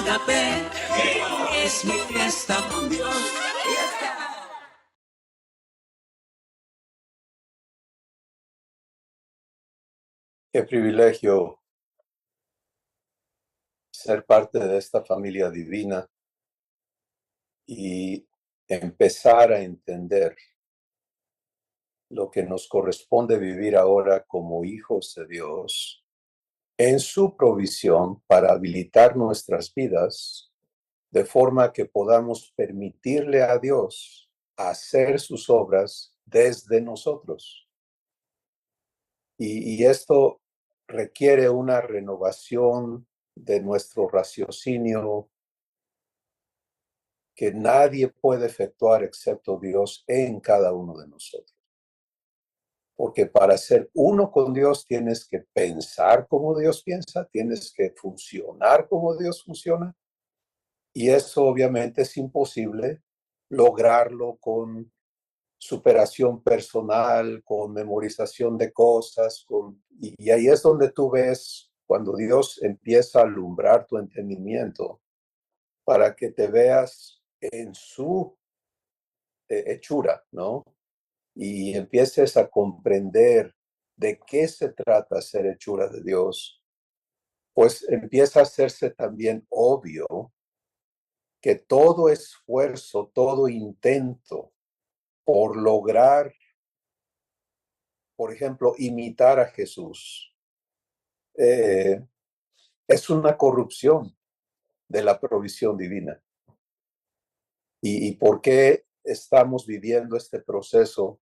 escape, es mi fiesta con Dios. Qué privilegio ser parte de esta familia divina y empezar a entender lo que nos corresponde vivir ahora como hijos de Dios en su provisión para habilitar nuestras vidas de forma que podamos permitirle a Dios hacer sus obras desde nosotros. Y esto requiere una renovación de nuestro raciocinio que nadie puede efectuar excepto Dios en cada uno de nosotros. Porque para ser uno con Dios tienes que pensar como Dios piensa, tienes que funcionar como Dios funciona, y eso obviamente es imposible lograrlo con superación personal, con memorización de cosas, y ahí es donde tú ves cuando Dios empieza a alumbrar tu entendimiento para que te veas en su hechura, ¿no? Y empieces a comprender de qué se trata ser hechura de Dios, pues empieza a hacerse también obvio que todo esfuerzo, todo intento por lograr, por ejemplo, imitar a Jesús, es una corrupción de la provisión divina. ¿Y por qué estamos viviendo este proceso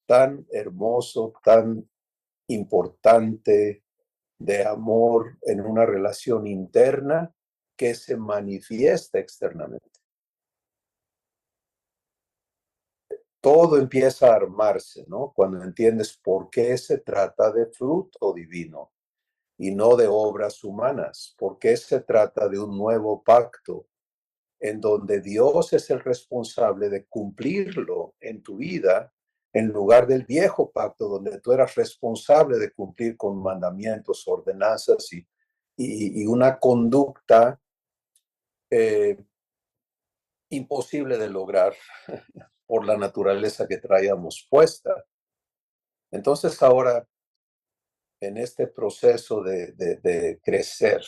tan hermoso, tan importante de amor en una relación interna que se manifiesta externamente? Todo empieza a armarse, ¿no? Cuando entiendes por qué se trata de fruto divino y no de obras humanas, por qué se trata de un nuevo pacto en donde Dios es el responsable de cumplirlo en tu vida, en lugar del viejo pacto donde tú eras responsable de cumplir con mandamientos, ordenanzas y una conducta imposible de lograr por la naturaleza que traíamos puesta. Entonces ahora, en este proceso de crecer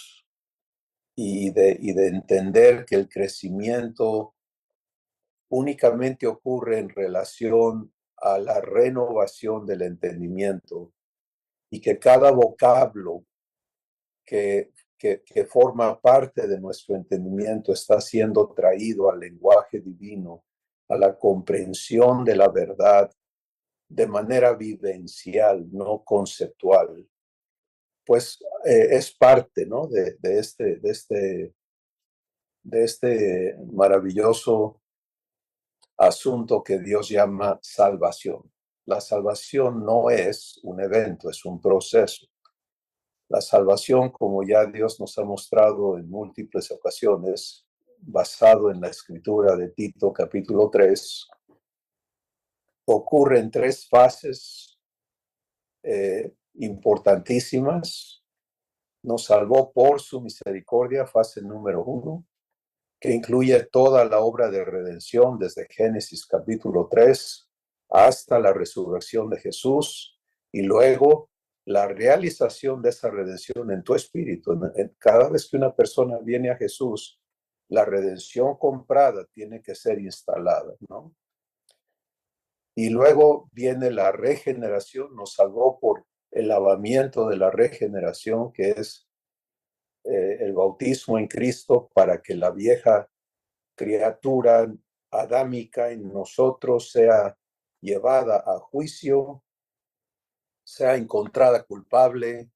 y de entender que el crecimiento únicamente ocurre en relación a la renovación del entendimiento y que cada vocablo que forma parte de nuestro entendimiento está siendo traído al lenguaje divino, a la comprensión de la verdad de manera vivencial, no conceptual, pues es parte, ¿no? de este maravilloso asunto que Dios llama salvación. La salvación no es un evento, es un proceso. La salvación, como ya Dios nos ha mostrado en múltiples ocasiones, basado en la escritura de Tito capítulo 3, ocurre en tres fases importantísimas. Nos salvó por su misericordia, fase número 1, que incluye toda la obra de redención desde Génesis capítulo 3 hasta la resurrección de Jesús, y luego la realización de esa redención en tu espíritu. Cada vez que una persona viene a Jesús, la redención comprada tiene que ser instalada, ¿no? Y luego viene la regeneración, nos salvó por el lavamiento de la regeneración, que es el bautismo en Cristo, para que la vieja criatura adámica en nosotros sea llevada a juicio, sea encontrada culpable,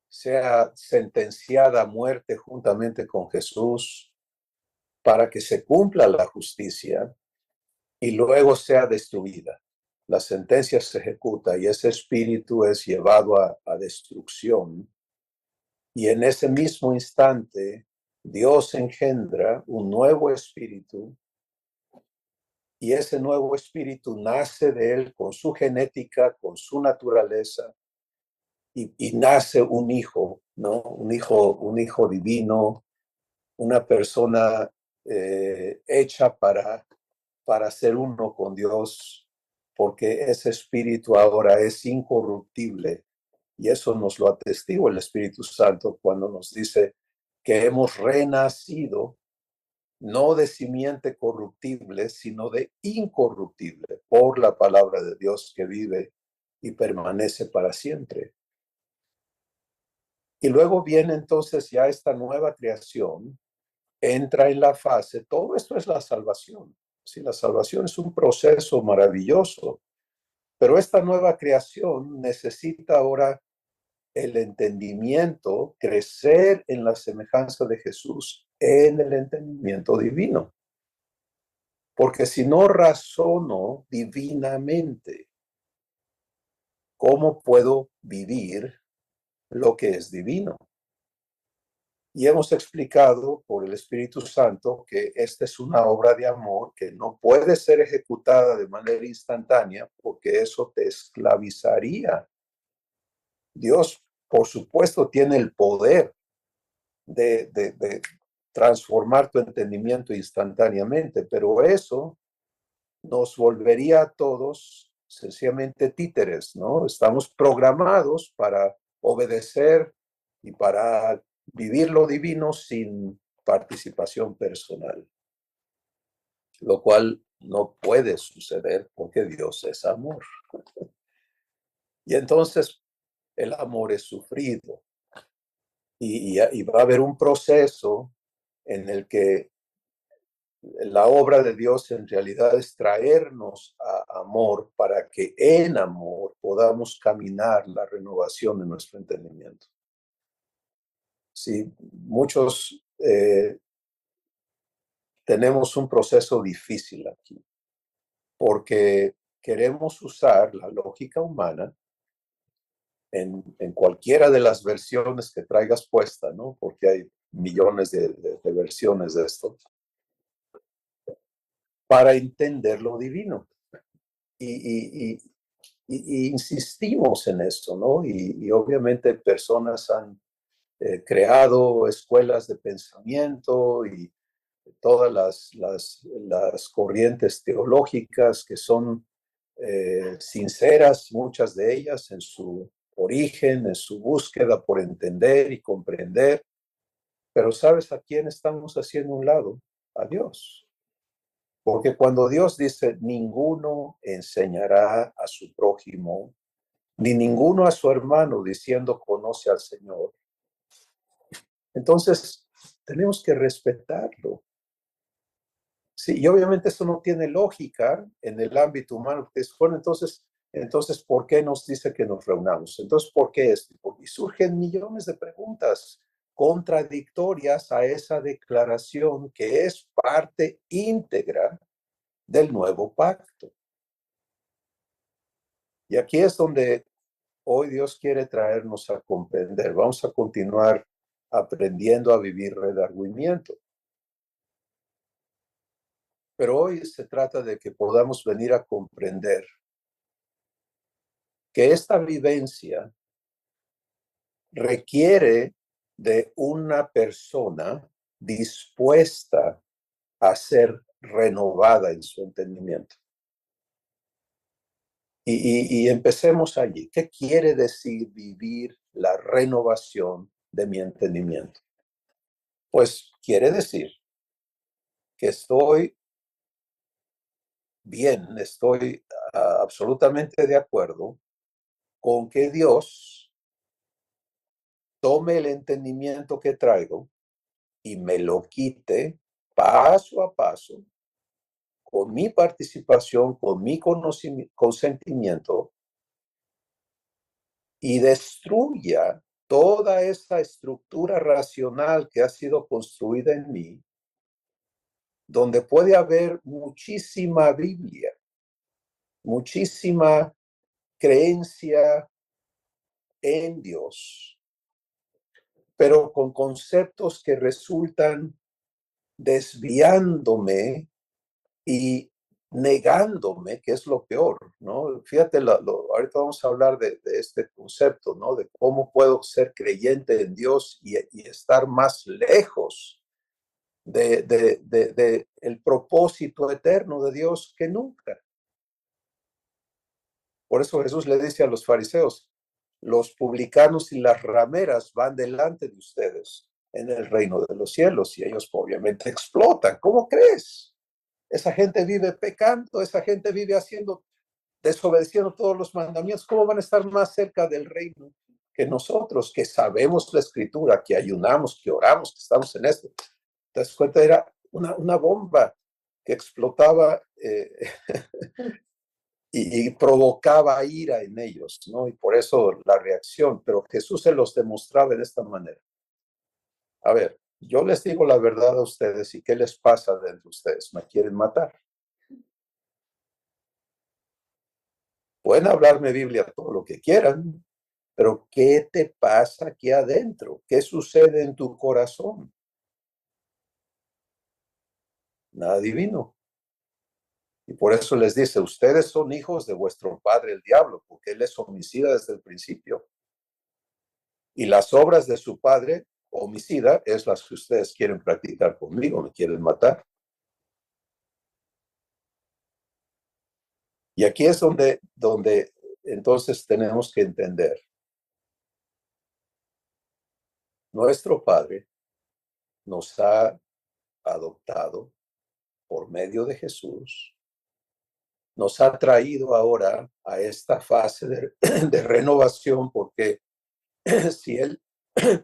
sea sentenciada a muerte juntamente con Jesús, para que se cumpla la justicia y luego sea destruida. La sentencia se ejecuta y ese espíritu es llevado a destrucción. Y en ese mismo instante, Dios engendra un nuevo espíritu, y ese nuevo espíritu nace de él con su genética, con su naturaleza, y nace un hijo, ¿no? Un hijo divino, una persona hecha para ser uno con Dios, porque ese espíritu ahora es incorruptible. Y eso nos lo atestigua el Espíritu Santo cuando nos dice que hemos renacido no de simiente corruptible, sino de incorruptible, por la palabra de Dios que vive y permanece para siempre. Y luego viene entonces ya esta nueva creación, entra en la fase, todo esto es la salvación. Sí, la salvación es un proceso maravilloso, pero esta nueva creación necesita ahora el entendimiento, crecer en la semejanza de Jesús, en el entendimiento divino. Porque si no razono divinamente, ¿cómo puedo vivir lo que es divino? Y hemos explicado por el Espíritu Santo que esta es una obra de amor que no puede ser ejecutada de manera instantánea porque eso te esclavizaría. Dios, por supuesto, tiene el poder de transformar tu entendimiento instantáneamente, pero eso nos volvería a todos sencillamente títeres, ¿no? Estamos programados para obedecer y para vivir lo divino sin participación personal, lo cual no puede suceder porque Dios es amor. Y entonces el amor es sufrido y va a haber un proceso en el que la obra de Dios en realidad es traernos a amor para que en amor podamos caminar la renovación de nuestro entendimiento. Sí, muchos tenemos un proceso difícil aquí porque queremos usar la lógica humana en cualquiera de las versiones que traigas puesta, ¿no? Porque hay millones de versiones de esto, para entender lo divino. Y insistimos en eso, ¿no? Y obviamente personas han creado escuelas de pensamiento y todas las corrientes teológicas que son sinceras, muchas de ellas en su origen, en su búsqueda por entender y comprender. Pero ¿sabes a quién estamos haciendo un lado? A Dios. Porque cuando Dios dice, ninguno enseñará a su prójimo, ni ninguno a su hermano diciendo conoce al Señor, entonces tenemos que respetarlo. Sí, y obviamente eso no tiene lógica en el ámbito humano. Bueno, entonces, ¿por qué nos dice que nos reunamos? Entonces, ¿por qué esto? Porque surgen millones de preguntas contradictorias a esa declaración que es parte íntegra del nuevo pacto. Y aquí es donde hoy Dios quiere traernos a comprender. Vamos a continuar aprendiendo a vivir redargüimiento. Pero hoy se trata de que podamos venir a comprender que esta vivencia requiere de una persona dispuesta a ser renovada en su entendimiento. Y empecemos allí. ¿Qué quiere decir vivir la renovación de mi entendimiento? Pues quiere decir que estoy bien, estoy absolutamente de acuerdo con que Dios tome el entendimiento que traigo y me lo quite paso a paso, con mi participación, con mi consentimiento, y destruya toda esa estructura racional que ha sido construida en mí, donde puede haber muchísima Biblia, muchísima creencia en Dios, pero con conceptos que resultan desviándome y negándome, que es lo peor, ¿no? Fíjate, ahorita vamos a hablar de este concepto, ¿no? De cómo puedo ser creyente en Dios y estar más lejos de el propósito eterno de Dios que nunca. Por eso Jesús le dice a los fariseos, los publicanos y las rameras van delante de ustedes en el reino de los cielos y ellos obviamente explotan. ¿Cómo crees? Esa gente vive pecando, esa gente vive desobedeciendo todos los mandamientos. ¿Cómo van a estar más cerca del reino que nosotros, que sabemos la escritura, que ayunamos, que oramos, que estamos en esto? ¿Te das cuenta? Era una bomba que explotaba y provocaba ira en ellos, ¿no? Y por eso la reacción, pero Jesús se los demostraba de esta manera. A ver, yo les digo la verdad a ustedes y ¿qué les pasa dentro de ustedes? ¿Me quieren matar? Pueden hablarme Biblia todo lo que quieran, pero ¿qué te pasa aquí adentro? ¿Qué sucede en tu corazón? Nada divino. Y por eso les dice, ustedes son hijos de vuestro padre el diablo, porque él es homicida desde el principio. Y las obras de su padre homicida es las que ustedes quieren practicar conmigo, me quieren matar. Y aquí es donde entonces tenemos que entender. Nuestro Padre nos ha adoptado por medio de Jesús, nos ha traído ahora a esta fase de renovación, porque si Él,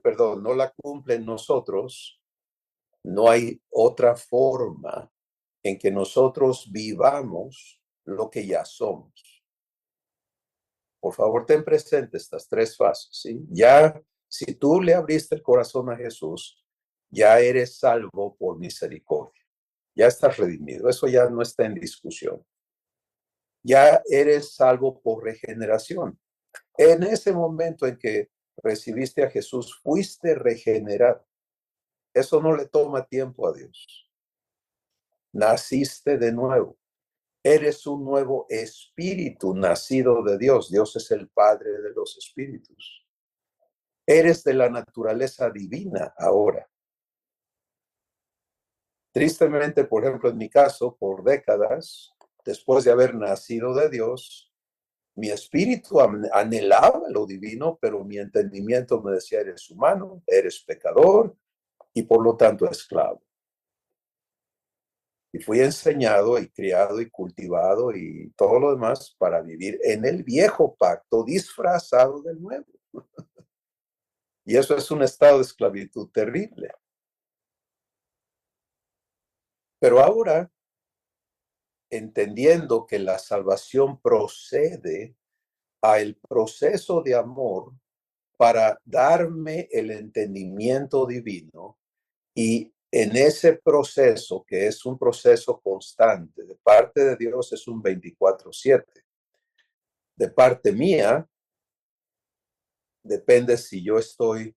perdón, no la cumple en nosotros, no hay otra forma en que nosotros vivamos lo que ya somos. Por favor, ten presente estas tres fases, ¿sí? Ya, si tú le abriste el corazón a Jesús, ya eres salvo por misericordia. Ya estás redimido. Eso ya no está en discusión. Ya eres salvo por regeneración. En ese momento en que recibiste a Jesús, fuiste regenerado. Eso no le toma tiempo a Dios. Naciste de nuevo. Eres un nuevo espíritu nacido de Dios. Dios es el Padre de los espíritus. Eres de la naturaleza divina ahora. Tristemente, por ejemplo, en mi caso, por décadas, después de haber nacido de Dios, mi espíritu anhelaba lo divino, pero mi entendimiento me decía, eres humano, eres pecador y por lo tanto esclavo. Y fui enseñado y criado y cultivado y todo lo demás para vivir en el viejo pacto disfrazado del nuevo. Y eso es un estado de esclavitud terrible. Pero ahora, entendiendo que la salvación procede al proceso de amor para darme el entendimiento divino, y en ese proceso, que es un proceso constante, de parte de Dios es un 24/7. De parte mía, depende si yo estoy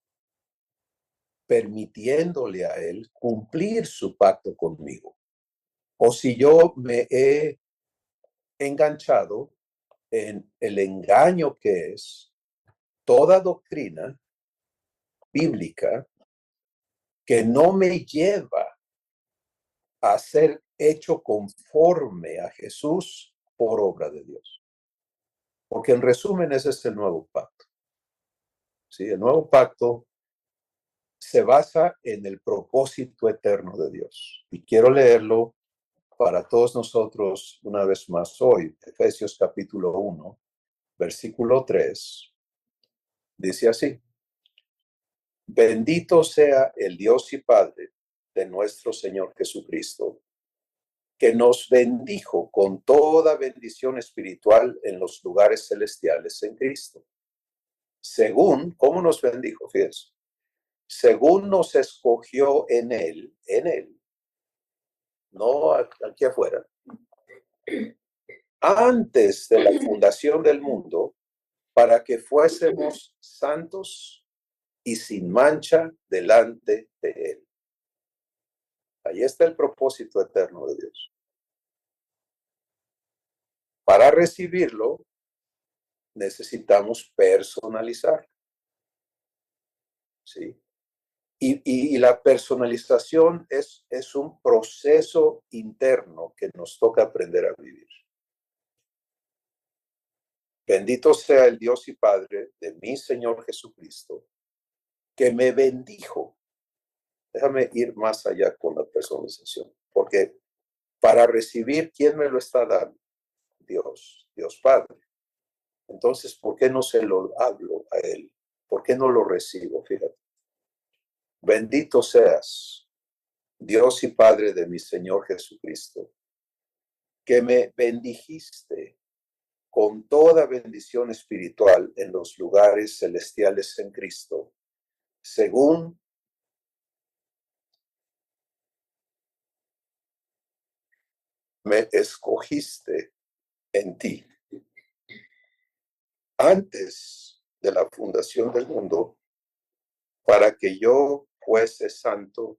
permitiéndole a Él cumplir su pacto conmigo, o si yo me he enganchado en el engaño que es toda doctrina bíblica que no me lleva a ser hecho conforme a Jesús por obra de Dios. Porque en resumen ese es el nuevo pacto. ¿Sí? El nuevo pacto se basa en el propósito eterno de Dios. Y quiero leerlo para todos nosotros una vez más hoy. Efesios capítulo 1, versículo 3. Dice así: Bendito sea el Dios y Padre de nuestro Señor Jesucristo, que nos bendijo con toda bendición espiritual en los lugares celestiales en Cristo. Según, ¿cómo nos bendijo? Fíjense, según nos escogió en él, no aquí afuera, antes de la fundación del mundo, para que fuésemos santos y sin mancha delante de él. Ahí está el propósito eterno de Dios. Para recibirlo, necesitamos personalizar. ¿Sí? Y la personalización es un proceso interno que nos toca aprender a vivir. Bendito sea el Dios y Padre de mi Señor Jesucristo, que me bendijo. Déjame ir más allá con la personalización, porque para recibir, ¿quién me lo está dando? Dios, Dios Padre. Entonces, ¿por qué no se lo hablo a Él? ¿Por qué no lo recibo? Fíjate. Bendito seas, Dios y Padre de mi Señor Jesucristo, que me bendijiste con toda bendición espiritual en los lugares celestiales en Cristo, según me escogiste en ti. Antes de la fundación del mundo, para que yo fuese santo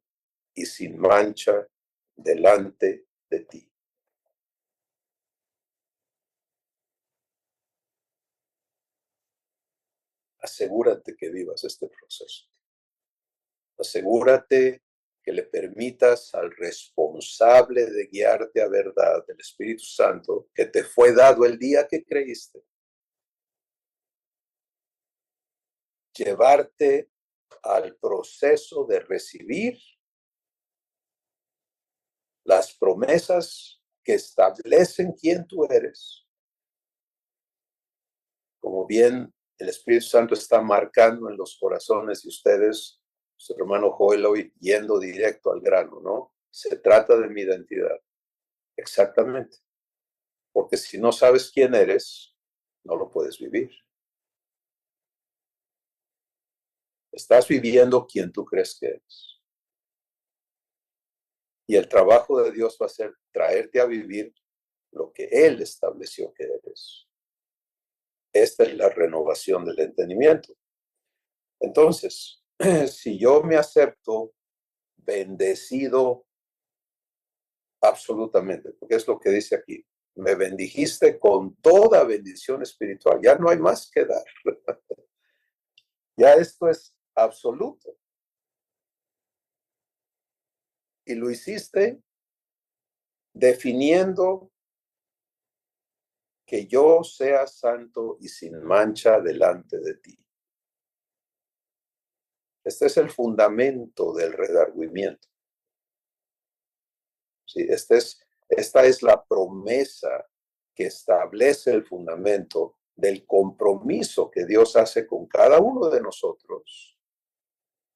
y sin mancha delante de ti. Asegúrate que vivas este proceso. Asegúrate que le permitas al responsable de guiarte a verdad, el Espíritu Santo, que te fue dado el día que creíste, llevarte al proceso de recibir las promesas que establecen quién tú eres. Como bien el Espíritu Santo está marcando en los corazones de ustedes, su hermano Joel hoy yendo directo al grano, ¿no? Se trata de mi identidad. Exactamente. Porque si no sabes quién eres, no lo puedes vivir. Estás viviendo quien tú crees que eres. Y el trabajo de Dios va a ser traerte a vivir lo que Él estableció que eres. Esta es la renovación del entendimiento. Entonces, si yo me acepto bendecido absolutamente, porque es lo que dice aquí, me bendijiste con toda bendición espiritual, ya no hay más que dar. Ya esto es absoluto. Y lo hiciste definiendo que yo sea santo y sin mancha delante de ti. Este es el fundamento del redargüimiento. ¿Sí? Esta es la promesa que establece el fundamento del compromiso que Dios hace con cada uno de nosotros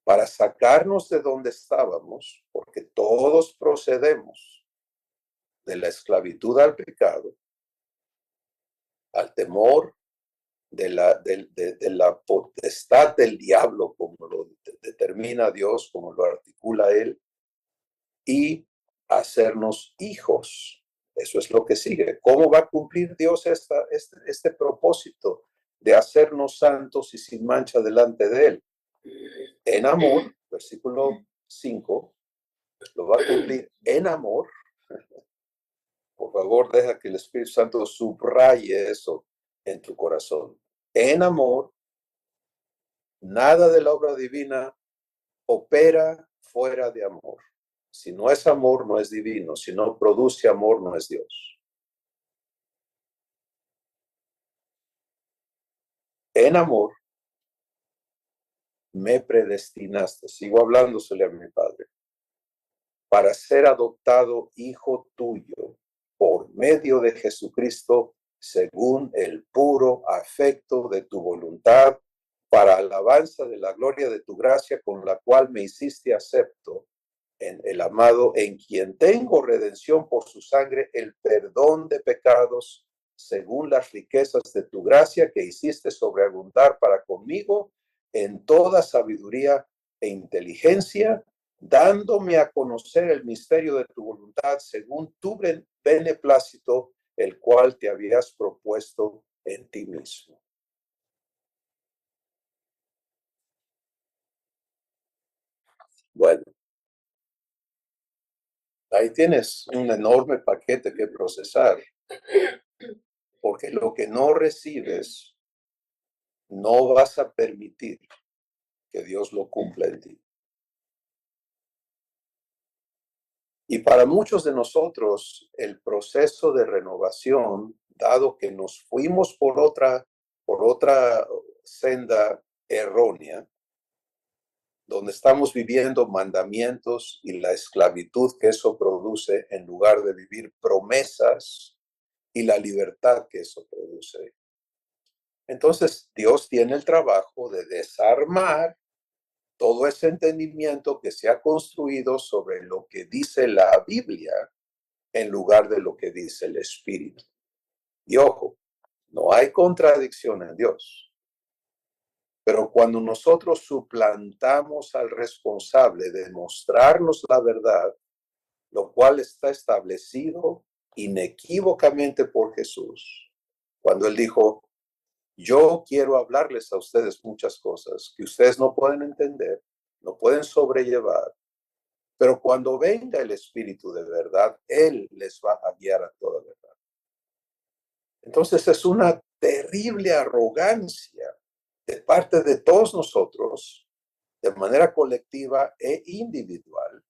para sacarnos de donde estábamos, porque todos procedemos de la esclavitud al pecado, al temor, de la potestad del diablo, como lo determina Dios, como lo articula Él, y hacernos hijos. Eso es lo que sigue. ¿Cómo va a cumplir Dios este propósito de hacernos santos y sin mancha delante de Él? En amor, versículo 5, lo va a cumplir en amor. Por favor, deja que el Espíritu Santo subraye eso en tu corazón. En amor, nada de la obra divina opera fuera de amor. Si no es amor, no es divino. Si no produce amor, no es Dios. En amor, me predestinaste. Sigo hablándosele a mi Padre. Para ser adoptado hijo tuyo por medio de Jesucristo, según el puro afecto de tu voluntad, para alabanza de la gloria de tu gracia, con la cual me hiciste acepto en el amado, en quien tengo redención por su sangre, el perdón de pecados, según las riquezas de tu gracia que hiciste sobreabundar para conmigo en toda sabiduría e inteligencia, dándome a conocer el misterio de tu voluntad según tu beneplácito, el cual te habías propuesto en ti mismo. Bueno, ahí tienes un enorme paquete que procesar, porque lo que no recibes, no vas a permitir que Dios lo cumpla en ti. Y para muchos de nosotros, el proceso de renovación, dado que nos fuimos por otra senda errónea, donde estamos viviendo mandamientos y la esclavitud que eso produce en lugar de vivir promesas y la libertad que eso produce. Entonces, Dios tiene el trabajo de desarmar todo ese entendimiento que se ha construido sobre lo que dice la Biblia en lugar de lo que dice el Espíritu. Y ojo, no hay contradicción en Dios. Pero cuando nosotros suplantamos al responsable de mostrarnos la verdad, lo cual está establecido inequívocamente por Jesús, cuando Él dijo, yo quiero hablarles a ustedes muchas cosas que ustedes no pueden entender, no pueden sobrellevar, pero cuando venga el Espíritu de verdad, Él les va a guiar a toda verdad. Entonces es una terrible arrogancia de parte de todos nosotros, de manera colectiva e individual,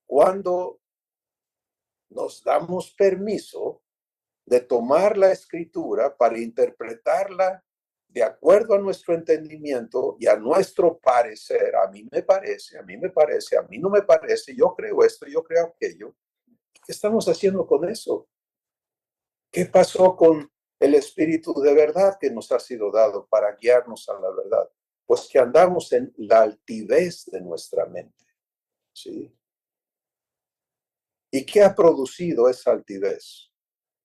cuando nos damos permiso de tomar la escritura para interpretarla de acuerdo a nuestro entendimiento y a nuestro parecer. A mí me parece, a mí me parece, a mí no me parece, yo creo esto, yo creo aquello. ¿Qué estamos haciendo con eso? ¿Qué pasó con el Espíritu de verdad que nos ha sido dado para guiarnos a la verdad? Pues que andamos en la altivez de nuestra mente, ¿sí? ¿Y qué ha producido esa altivez?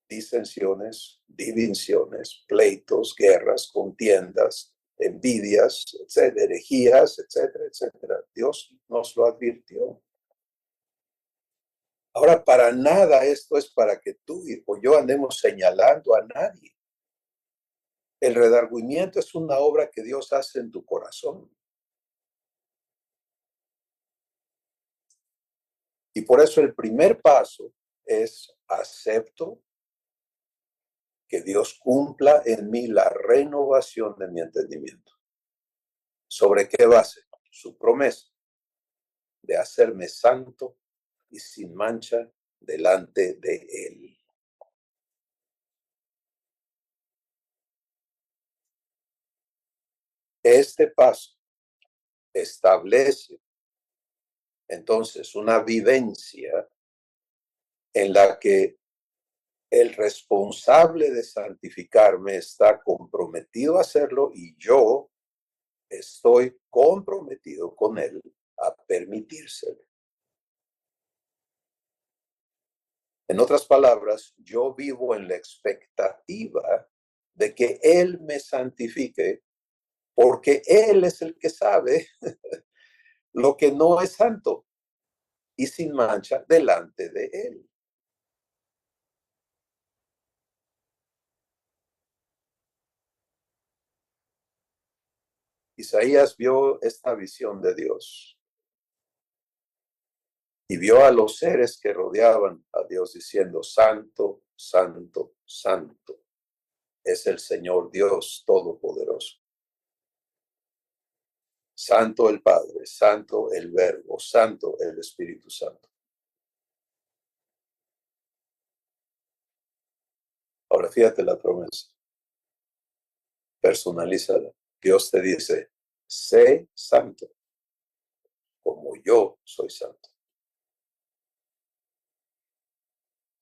Disensiones, divisiones, pleitos, guerras, contiendas, envidias, etcétera, herejías, etcétera, etcétera. Dios nos lo advirtió. Ahora, para nada esto es para que tú o yo andemos señalando a nadie. El redargüimiento es una obra que Dios hace en tu corazón. Y por eso el primer paso es acepto que Dios cumpla en mí la renovación de mi entendimiento. ¿Sobre qué base? Su promesa de hacerme santo y sin mancha delante de Él. Este paso establece entonces una vivencia en la que el responsable de santificarme está comprometido a hacerlo y yo estoy comprometido con Él a permitírselo. En otras palabras, yo vivo en la expectativa de que Él me santifique porque Él es el que sabe lo que no es santo y sin mancha delante de Él. Isaías vio esta visión de Dios y vio a los seres que rodeaban a Dios diciendo, Santo, Santo, Santo es el Señor Dios Todopoderoso. Santo el Padre, Santo el Verbo, Santo el Espíritu Santo. Ahora fíjate la promesa. Personalízala. Dios te dice, sé santo, como yo soy santo.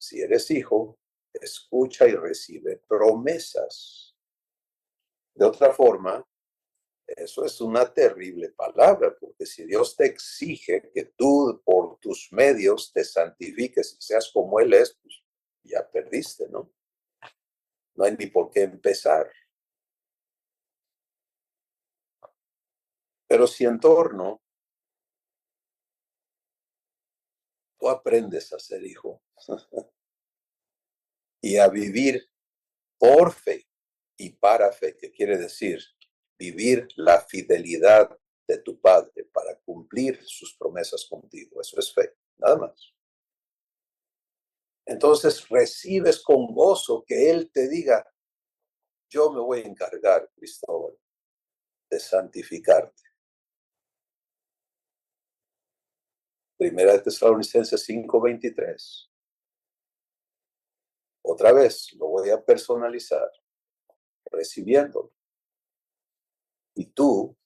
Si eres hijo, escucha y recibe promesas. De otra forma, eso es una terrible palabra, porque si Dios te exige que tú por tus medios te santifiques y seas como Él es, pues ya perdiste, ¿no? No hay ni por qué empezar. Pero si en torno tú aprendes a ser hijo y a vivir por fe y para fe, que quiere decir vivir la fidelidad de tu Padre para cumplir sus promesas contigo. Eso es fe, nada más. Entonces recibes con gozo que Él te diga, yo me voy a encargar, Cristóbal, de santificarte. Primera de Tesalonicenses 5:23. Otra vez lo voy a personalizar, recibiéndolo. Y tú,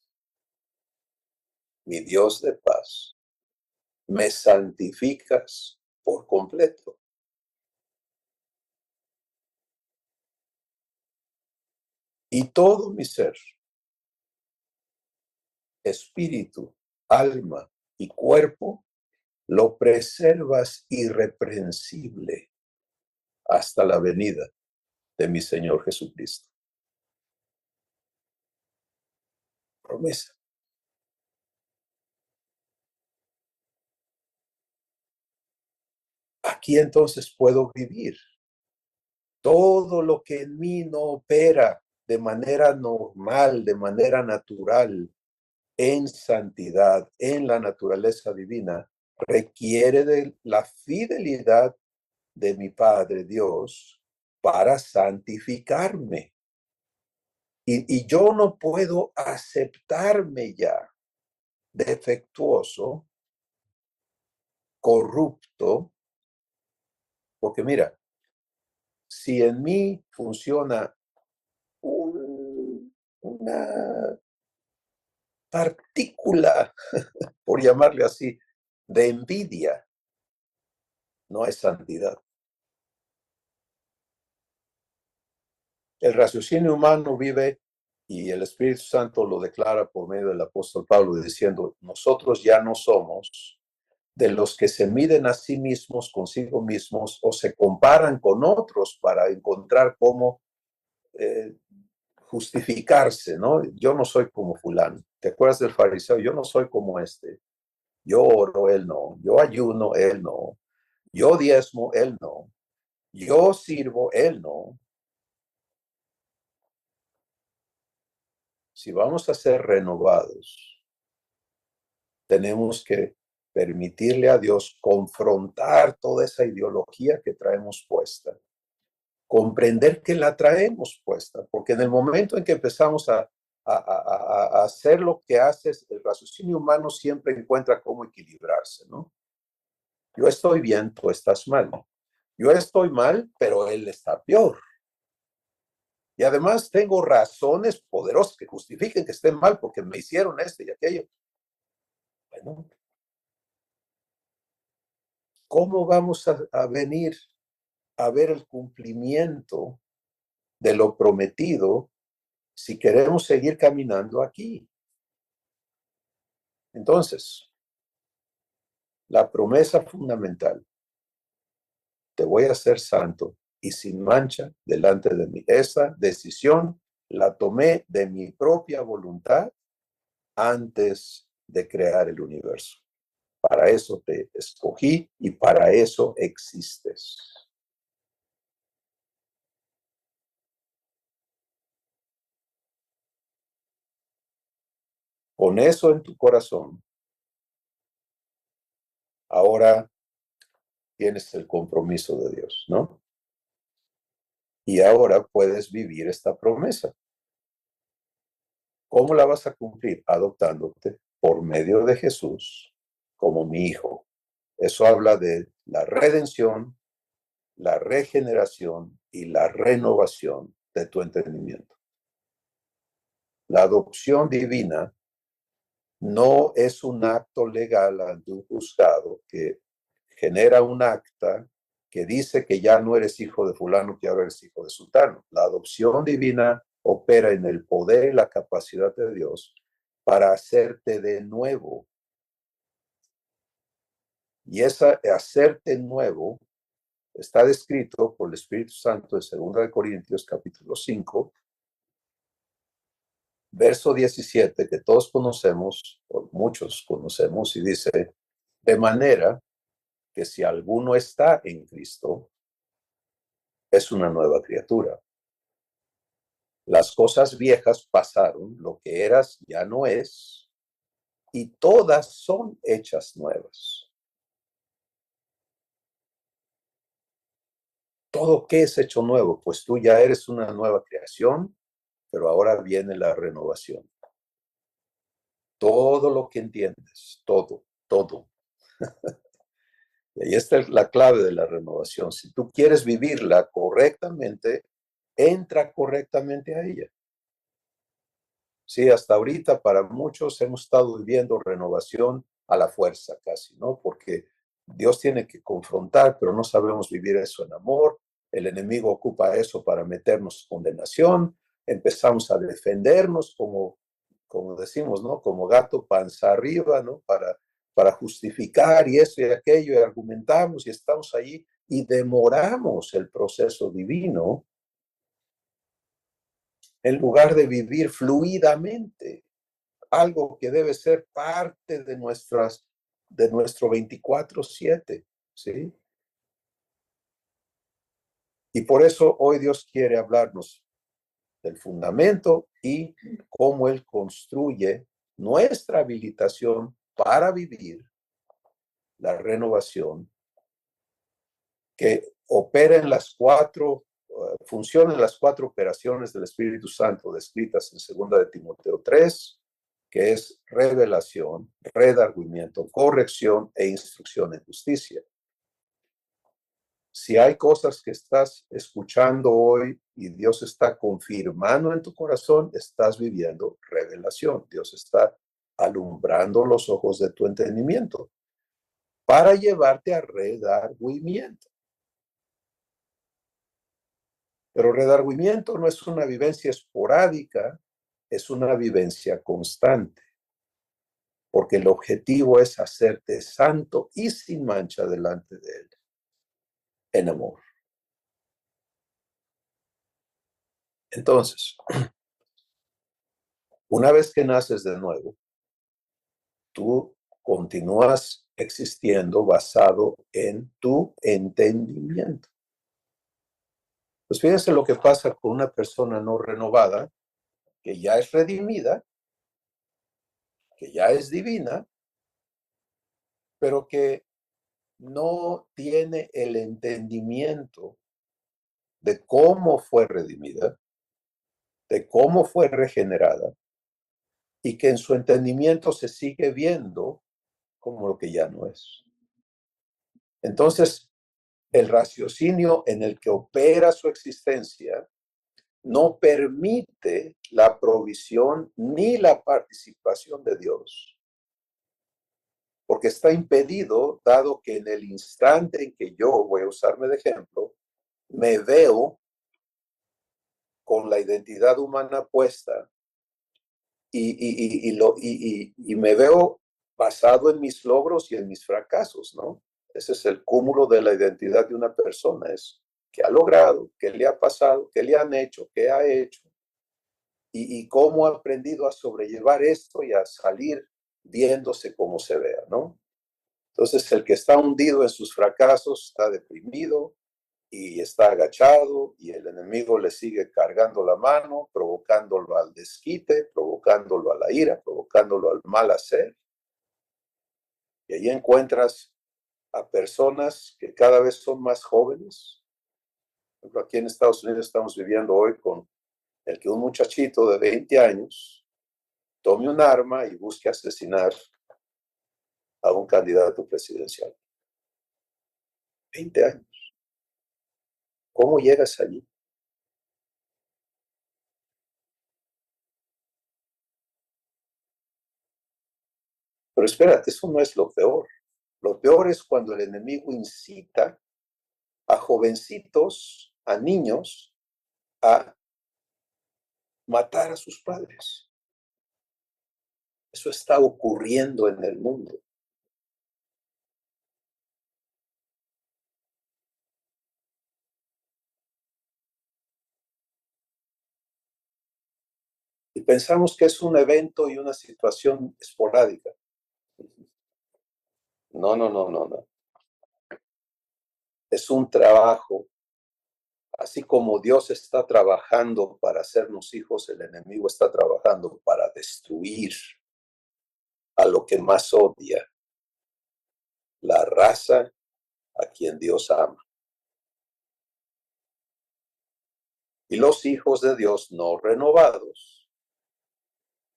mi Dios de paz, me santificas por completo. Y todo mi ser, espíritu, alma y cuerpo, lo preservas irreprensible hasta la venida de mi Señor Jesucristo. Promesa. Aquí entonces puedo vivir. Todo lo que en mí no opera de manera normal, de manera natural, en santidad, en la naturaleza divina, requiere de la fidelidad de mi Padre Dios para santificarme. Y yo no puedo aceptarme ya defectuoso, corrupto, porque mira, si en mí funciona una partícula, por llamarle así, de envidia, no es santidad. El raciocinio humano vive, y el Espíritu Santo lo declara por medio del apóstol Pablo, diciendo, nosotros ya no somos de los que se miden a sí mismos, consigo mismos, o se comparan con otros para encontrar cómo justificarse, ¿no? Yo no soy como fulano. ¿Te acuerdas del fariseo? Yo no soy como este. Yo oro, él no. Yo ayuno, él no. Yo diezmo, él no. Yo sirvo, él no. Si vamos a ser renovados, tenemos que permitirle a Dios confrontar toda esa ideología que traemos puesta, comprender que la traemos puesta, porque en el momento en que empezamos a hacer lo que haces, el raciocinio humano siempre encuentra cómo equilibrarse, ¿no? Yo estoy bien, tú estás mal. Yo estoy mal, pero él está peor. Y además tengo razones poderosas que justifiquen que estén mal porque me hicieron esto y aquello. Bueno, ¿cómo vamos a venir a ver el cumplimiento de lo prometido si queremos seguir caminando aquí? Entonces, la promesa fundamental, te voy a hacer santo y sin mancha delante de mí. Esa decisión la tomé de mi propia voluntad antes de crear el universo. Para eso te escogí y para eso existes. Con eso en tu corazón, ahora tienes el compromiso de Dios, ¿no? Y ahora puedes vivir esta promesa. ¿Cómo la vas a cumplir? Adoptándote por medio de Jesús como mi hijo. Eso habla de la redención, la regeneración y la renovación de tu entendimiento. La adopción divina no es un acto legal ante un juzgado que genera un acta que dice que ya no eres hijo de fulano, que ahora eres hijo de sultano. La adopción divina opera en el poder y la capacidad de Dios para hacerte de nuevo. Y esa hacerte nuevo está descrito por el Espíritu Santo en 2 Corintios capítulo 5, verso 17, que todos conocemos, o muchos conocemos, y dice, de manera que si alguno está en Cristo, es una nueva criatura. Las cosas viejas pasaron, lo que eras ya no es, y todas son hechas nuevas. ¿Todo qué es hecho nuevo? Pues tú ya eres una nueva creación, pero ahora viene la renovación. Todo lo que entiendes, todo, Y ahí está la clave de la renovación. Si tú quieres vivirla correctamente, entra correctamente a ella. Sí, hasta ahorita para muchos hemos estado viviendo renovación a la fuerza casi, ¿no? Porque Dios tiene que confrontar, pero no sabemos vivir eso en amor. El enemigo ocupa eso para meternos condenación. Empezamos a defendernos como decimos, ¿no? Como gato panza arriba, ¿no? Para justificar y eso y aquello, y argumentamos y estamos ahí y demoramos el proceso divino en lugar de vivir fluidamente, algo que debe ser parte de nuestro 24/7, ¿sí? Y por eso hoy Dios quiere hablarnos del fundamento y cómo Él construye nuestra habilitación para vivir la renovación que opera en funciona en las cuatro operaciones del Espíritu Santo descritas en 2 de Timoteo 3, que es revelación, redargüimiento, corrección e instrucción en justicia. Si hay cosas que estás escuchando hoy y Dios está confirmando en tu corazón, estás viviendo revelación. Dios está alumbrando los ojos de tu entendimiento para llevarte a redargüimiento. Pero redargüimiento no es una vivencia esporádica, es una vivencia constante, porque el objetivo es hacerte santo y sin mancha delante de Él, en amor. Entonces, una vez que naces de nuevo, tú continúas existiendo basado en tu entendimiento. Pues fíjense lo que pasa con una persona no renovada, que ya es redimida, que ya es divina, pero que no tiene el entendimiento de cómo fue redimida, de cómo fue regenerada, y que en su entendimiento se sigue viendo como lo que ya no es. Entonces, el raciocinio en el que opera su existencia no permite la provisión ni la participación de Dios, porque está impedido, dado que en el instante en que yo, voy a usarme de ejemplo, me veo con la identidad humana puesta y me veo basado en mis logros y en mis fracasos, ¿no? Ese es el cúmulo de la identidad de una persona, es qué ha logrado, qué le ha pasado, qué le han hecho, qué ha hecho, y cómo ha aprendido a sobrellevar esto y a salir viéndose como se vea, ¿no? Entonces, el que está hundido en sus fracasos está deprimido y está agachado y el enemigo le sigue cargando la mano, provocándolo al desquite, provocándolo a la ira, provocándolo al mal hacer. Y ahí encuentras a personas que cada vez son más jóvenes. Por ejemplo, aquí en Estados Unidos estamos viviendo hoy con el que un muchachito de 20 años tome un arma y busque asesinar a un candidato presidencial. 20 años. ¿Cómo llegas allí? Pero espérate, eso no es lo peor. Lo peor es cuando el enemigo incita a jovencitos, a niños, a matar a sus padres. Eso está ocurriendo en el mundo. Y pensamos que es un evento y una situación esporádica. No, no, no, no, no. Es un trabajo. Así como Dios está trabajando para hacernos hijos, el enemigo está trabajando para destruir a lo que más odia, la raza a quien Dios ama. Y los hijos de Dios no renovados,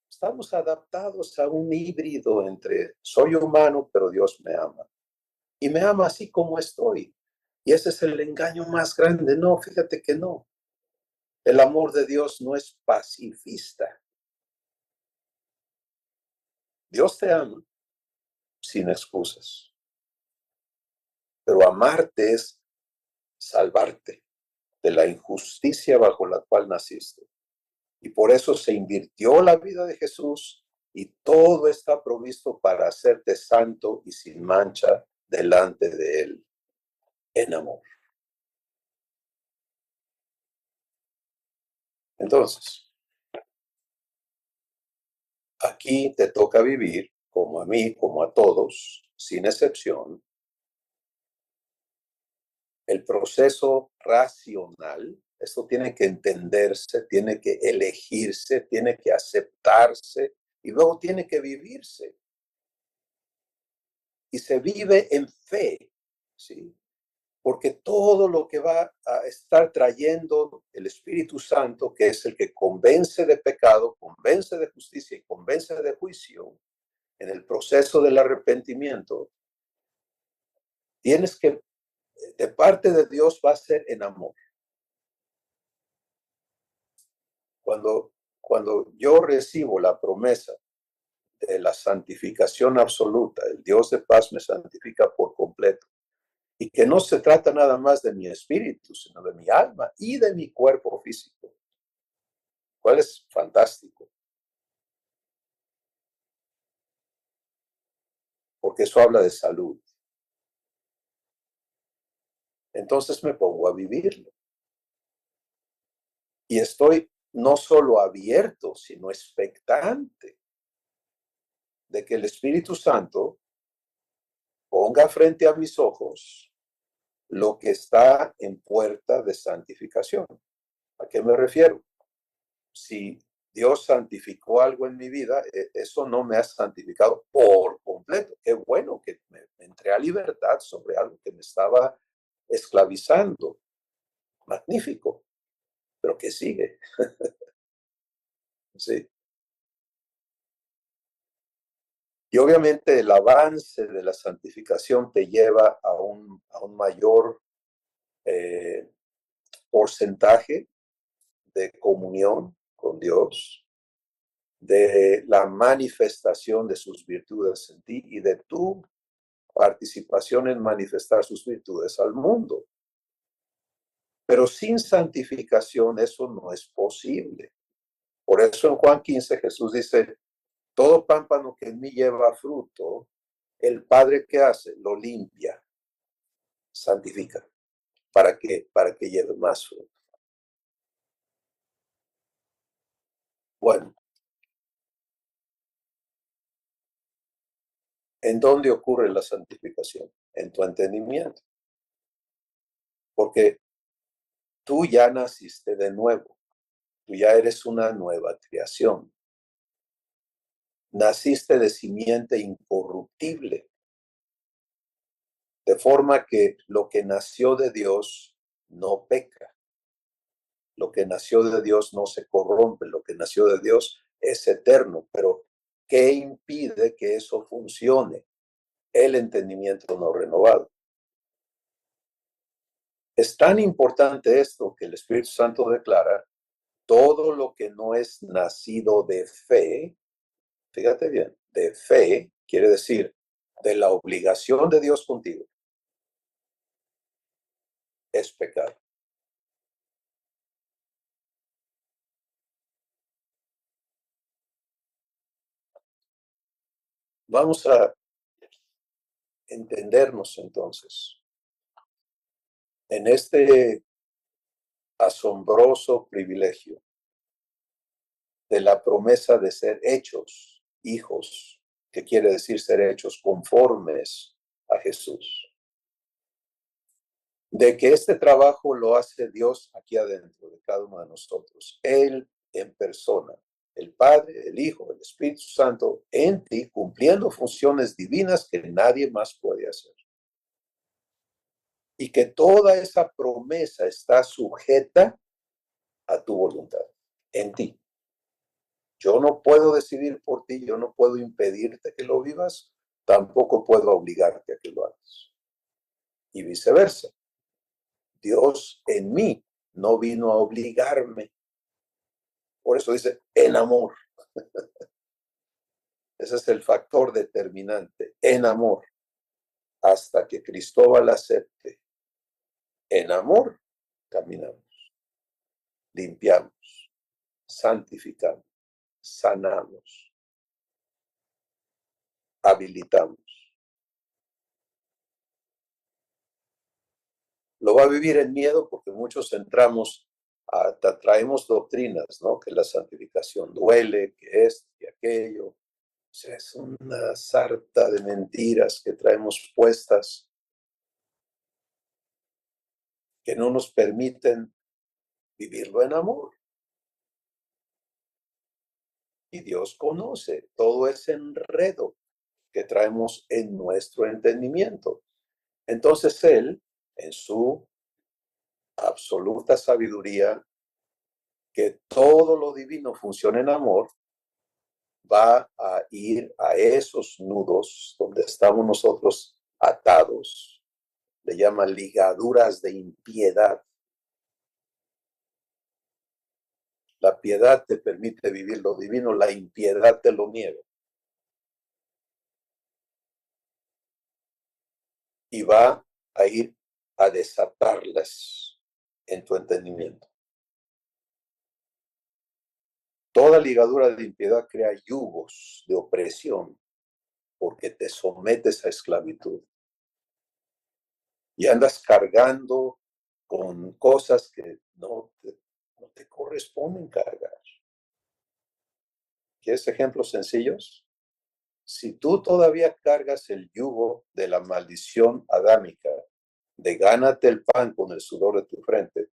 estamos adaptados a un híbrido entre soy humano, pero Dios me ama. y me ama así como estoy. Y ese es el engaño más grande. No, fíjate que no. El amor de Dios no es pacifista. Dios te ama sin excusas. Pero amarte es salvarte de la injusticia bajo la cual naciste. Y por eso se invirtió la vida de Jesús y todo está provisto para hacerte santo y sin mancha delante de Él en amor. Entonces, aquí te toca vivir, como a mí, como a todos, sin excepción, el proceso racional. Esto tiene que entenderse, tiene que elegirse, tiene que aceptarse y luego tiene que vivirse. Y se vive en fe, ¿sí? Porque todo lo que va a estar trayendo el Espíritu Santo, que es el que convence de pecado, convence de justicia y convence de juicio, en el proceso del arrepentimiento, tienes que, de parte de Dios, va a ser en amor. Cuando yo recibo la promesa de la santificación absoluta, el Dios de paz me santifica por completo, y que no se trata nada más de mi espíritu, sino de mi alma y de mi cuerpo físico, cual es fantástico, porque eso habla de salud. Entonces me pongo a vivirlo. Y estoy no solo abierto, sino expectante de que el Espíritu Santo ponga frente a mis ojos lo que está en puerta de santificación. ¿A qué me refiero? Si Dios santificó algo en mi vida, eso no me ha santificado por completo. Qué bueno que me entré a libertad sobre algo que me estaba esclavizando. Magnífico. Pero ¿qué sigue? Sí. Y obviamente el avance de la santificación te lleva a un mayor eh, porcentaje de comunión con Dios, de la manifestación de sus virtudes en ti y de tu participación en manifestar sus virtudes al mundo. Pero sin santificación eso no es posible. Por eso en Juan 15 Jesús dice, todo pámpano que en mí lleva fruto, el Padre que hace lo limpia, santifica, para que lleve más fruto. Bueno, ¿en dónde ocurre la santificación? En tu entendimiento. Porque tú ya naciste de nuevo, tú ya eres una nueva creación. Naciste de simiente incorruptible, de forma que lo que nació de Dios no peca. Lo que nació de Dios no se corrompe, lo que nació de Dios es eterno, pero ¿qué impide que eso funcione? El entendimiento no renovado. Es tan importante esto que el Espíritu Santo declara, todo lo que no es nacido de fe, fíjate bien, de fe, quiere decir de la obligación de Dios contigo, es pecado. Vamos a entendernos entonces en este asombroso privilegio de la promesa de ser hechos hijos, que quiere decir ser hechos conformes a Jesús. De que este trabajo lo hace Dios aquí adentro de cada uno de nosotros. Él en persona, el Padre, el Hijo, el Espíritu Santo en ti, cumpliendo funciones divinas que nadie más puede hacer. Y que toda esa promesa está sujeta a tu voluntad, en ti. Yo no puedo decidir por ti, yo no puedo impedirte que lo vivas, tampoco puedo obligarte a que lo hagas. y viceversa. Dios en mí no vino a obligarme. Por eso dice, en amor. Ese es el factor determinante, en amor, hasta que Cristóbal acepte. En amor caminamos, limpiamos, santificamos, sanamos, habilitamos. Lo va a vivir en miedo porque muchos entramos, traemos doctrinas, ¿no? Que la santificación duele, que esto y aquello. O sea, es una sarta de mentiras que traemos puestas que no nos permiten vivirlo en amor. Y Dios conoce todo ese enredo que traemos en nuestro entendimiento. Entonces Él, en su absoluta sabiduría, que todo lo divino funciona en amor, va a ir a esos nudos donde estamos nosotros atados. Le llama ligaduras de impiedad. La piedad te permite vivir lo divino, la impiedad te lo niega. Y va a ir a desatarlas en tu entendimiento. Toda ligadura de impiedad crea yugos de opresión porque te sometes a esclavitud. Y andas cargando con cosas que no te corresponden cargar. ¿Quieres ejemplos sencillos? Si tú todavía cargas el yugo de la maldición adámica, de gánate el pan con el sudor de tu frente,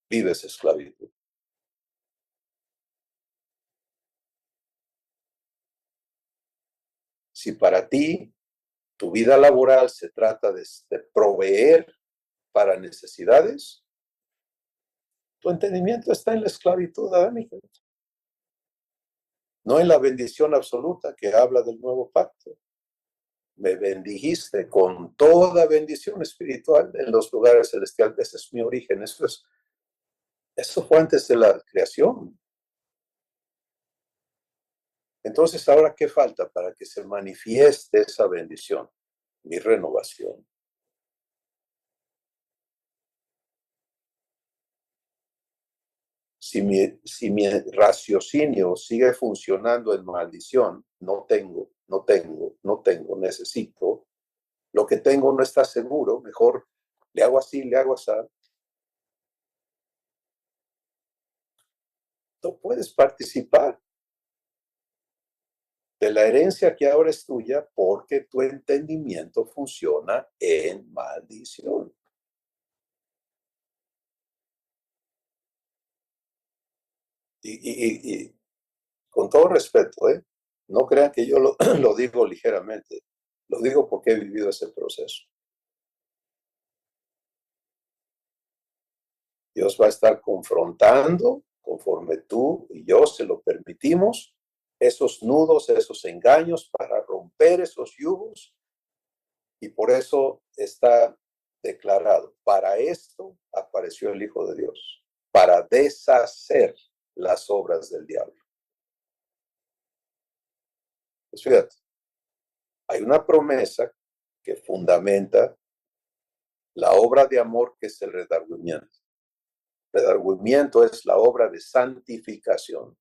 vives esclavitud. Si para ti tu vida laboral se trata de proveer para necesidades, tu entendimiento está en la esclavitud adámica, no en la bendición absoluta que habla del nuevo pacto. Me bendijiste con toda bendición espiritual en los lugares celestiales. Ese es mi origen. Eso fue antes de la creación. Entonces, ¿ahora qué falta para que se manifieste esa bendición? Mi renovación. Si mi raciocinio sigue funcionando en maldición, no tengo, necesito, lo que tengo no está seguro, mejor le hago así, le hago así. No puedes participar de la herencia que ahora es tuya porque tu entendimiento funciona en maldición. Y con todo respeto, no crean que yo lo digo ligeramente, lo digo porque he vivido ese proceso. Dios va a estar confrontando, conforme tú y yo se lo permitimos, esos nudos, esos engaños para romper esos yugos. Y por eso está declarado, para esto apareció el Hijo de Dios, para deshacer las obras del diablo. Pues fíjate, hay una promesa que fundamenta la obra de amor que es el redargüimiento. Redargüimiento es la obra de santificación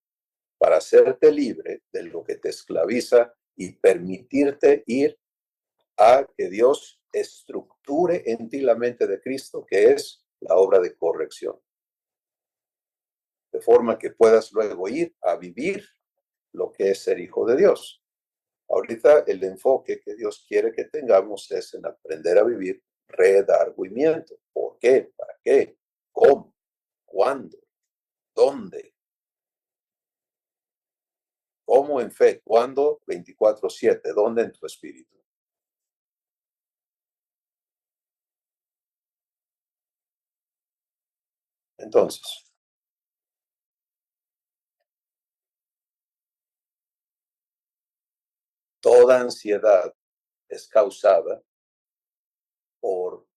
para hacerte libre de lo que te esclaviza y permitirte ir a que Dios estructure en ti la mente de Cristo, que es la obra de corrección. De forma que puedas luego ir a vivir lo que es ser hijo de Dios. Ahorita el enfoque que Dios quiere que tengamos es en aprender a vivir redargüimiento. ¿Por qué? ¿Para qué? ¿Cómo? ¿Cuándo? ¿Dónde? ¿Cómo en fe? ¿Cuándo? 24/7. ¿Dónde? En tu espíritu. Entonces, toda ansiedad es causada por